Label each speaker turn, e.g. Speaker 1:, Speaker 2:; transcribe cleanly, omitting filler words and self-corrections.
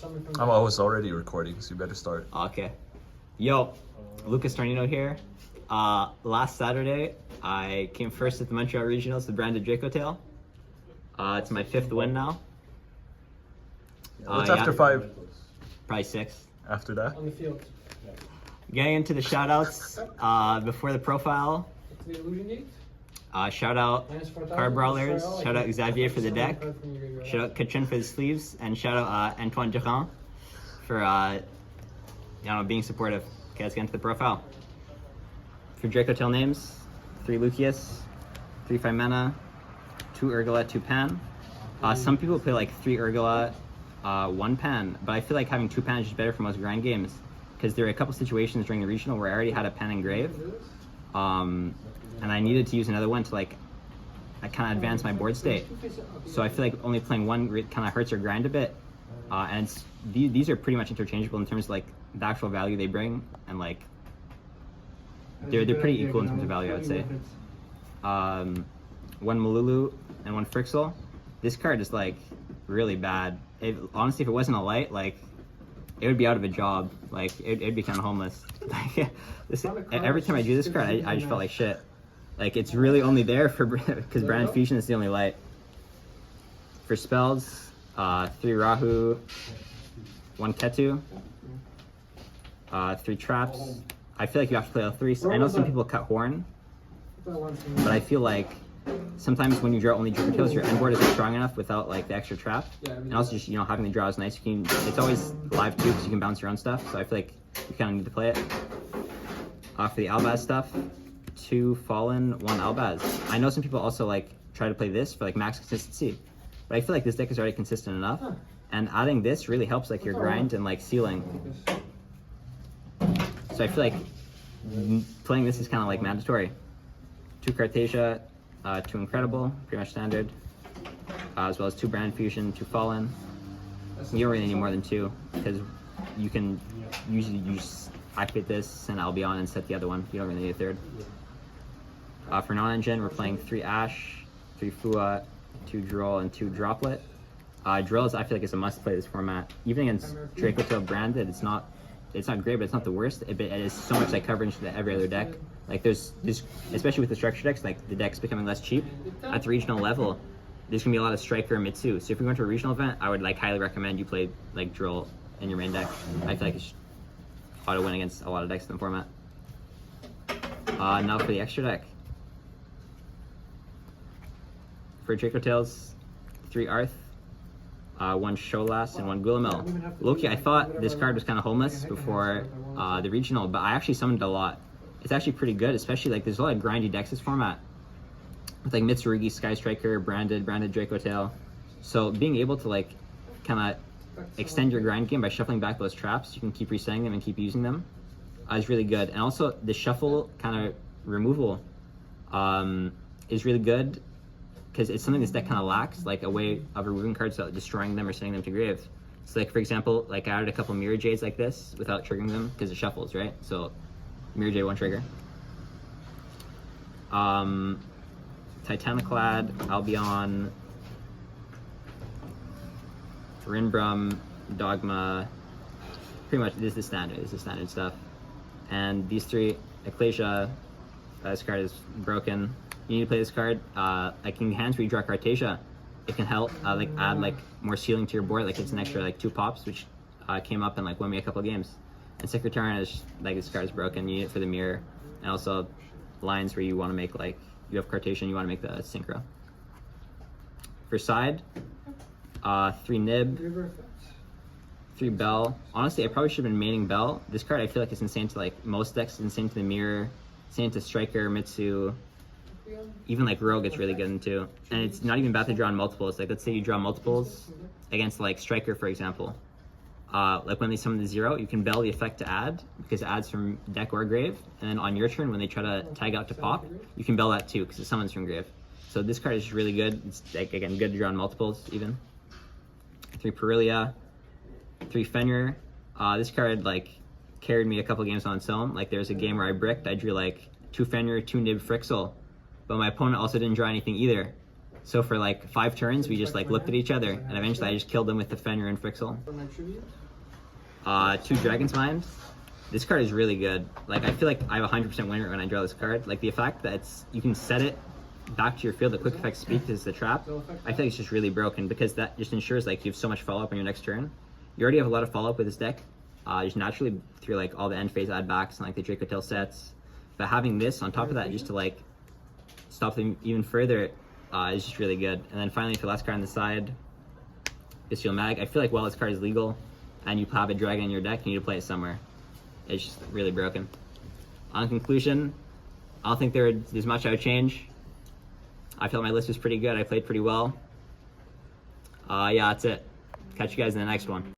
Speaker 1: I was already recording, so you better start.
Speaker 2: Okay. Yo, Lucas Tornino here. Last Saturday, I came first at the Montreal Regionals, the branded dracotail. It's my 5th win now.
Speaker 1: What's after 5?
Speaker 2: Probably 6.
Speaker 1: After that?
Speaker 3: On the field.
Speaker 2: Getting into the shout-outs before the profile.
Speaker 3: The illusion gate.
Speaker 2: Shout out Car Brawlers, shout out Xavier for the deck,
Speaker 3: Shout
Speaker 2: shout out Kachin for the sleeves, and shout out Antoine Durand for being supportive. Okay, let's get into the profile. For dracotail names, 3 Lucius, 3 Phimena, 2 Urgula, 2 Pan. Some people play like 3 Urgula, 1 Pan, but I feel like having 2 Pan is just better for most grind games, because there are a couple situations during the regional where I already had a Pan engrave. And I needed to use another one to like kind of advance my board state. So I feel like only playing one kind of hurts your grind a bit. And these are pretty much interchangeable in terms of like the actual value they bring, and like they're pretty equal in terms of value, I would say. 1 Malulu and 1 phryxul. This card is like really bad. Honestly, if it wasn't a light, like it would be out of a job. Like it'd be kind of homeless. Every time I do this card, I just felt like shit. Like it's really only there for because Branded Fusion is the only light. For spells, 3 Rahu, 1 Ketu, 3 traps. I feel like you have to play all 3. So I know some people cut horn, but I feel like sometimes when you draw only dracotails, your end board isn't strong enough without like the extra trap. And also just having the draw is nice. It's always live too because you can bounce your own stuff. So I feel like you kind of need to play it. For the Albaz stuff, 2 Fallen, 1 Albaz. I know some people also like try to play this for like max consistency, but I feel like this deck is already consistent enough, and adding this really helps like your grind and like sealing. So I feel like playing this is kind of like mandatory. 2 Cartesia, 2 Incredible, pretty much standard, as well as 2 Brand Fusion, 2 Fallen. You don't really need more than 2 because you can usually use activate this and Albion and set the other one. You don't really need a 3rd. For non-engine, we're playing 3 Ash, 3 Fua, 2 Droll, and 2 Droplet. Drill is, I feel like, is a must-play this format. Even against Dracotail branded, it's not great, but it's not the worst. It is so much like coverage to every other deck. Like there's especially with the structure decks, like the deck's becoming less cheap. At the regional level, there's gonna be a lot of Striker and Mitsu. So if you're going to a regional event, I would like highly recommend you play like Drill in your main deck. I feel like it's auto win against a lot of decks in the format. Now for the extra deck. For Dracotails, 3 Arth, 1 Sholas, and 1 Gulamel. Loki, I thought this card was kind of homeless before the regional, but I actually summoned a lot. It's actually pretty good, especially like there's a lot of grindy decks this format. With like Mitsurugi, Sky Striker, branded Dracotail. So being able to like kind of extend your grind game by shuffling back those traps, you can keep resetting them and keep using them, is really good. And also the shuffle kind of removal is really good, because it's something this deck kind of lacks, like a way of removing cards without destroying them or sending them to grave. So like for example, like I added a couple Mirror Jades like this without triggering them because it shuffles, right? So Mirror Jade 1 trigger. Titaniclad, Albion, Rinbrum, Dogma, pretty much this is the standard stuff. And these 3, Ecclesia, this card is broken. You need to play this card. Like in hands where you draw Cartesia, it can help like add like more sealing to your board. Like it's an extra like 2 pops, which came up and like won me a couple of games. And Secretarian is like this card is broken. You need it for the mirror, and also lines where you want to make like you have Cartesia and you want to make the synchro. For side, 3 Nib, 3 Bell. Honestly, I probably should have been maining Bell. This card I feel like is insane to like most decks. It's insane to the mirror, insane to Striker, Mitsu. Even like Rogue gets really good into, and it's not even bad to draw on multiples. Like let's say you draw multiples against like Striker, for example. Like when they summon the 0, you can bell the effect to add, because it adds from deck or grave, and then on your turn when they try to tag out to pop, you can bell that too because it summons from grave. So this card is just really good. It's like again good to draw on multiples even. 3 Perilia, 3 Fenrir. This card like carried me a couple games on its own. Like there's a game where I bricked, I drew like 2 Fenrir, 2 Nib, phryxul. But my opponent also didn't draw anything either. So for like 5 turns, we just like looked at each other, and eventually I just killed them with the Fenrir and phryxul. 2 Dragon's Mind. This card is really good. Like, I feel like I have a 100% win rate when I draw this card. Like, the effect that you can set it back to your field at quick effect speed because it's a trap, I feel like it's just really broken because that just ensures like you have so much follow-up on your next turn. You already have a lot of follow-up with this deck, just naturally through like all the end phase add backs and like the dracotail sets. But having this on top of that just to like stop them even further is just really good. And then finally, for the last card on the side, Bestial Mag. I feel like while this card is legal and you have a dragon in your deck, you need to play it somewhere. It's just really broken. On conclusion, I don't think there's much I would change. I feel my list was pretty good. I played pretty well. Yeah, that's it. Catch you guys in the next one.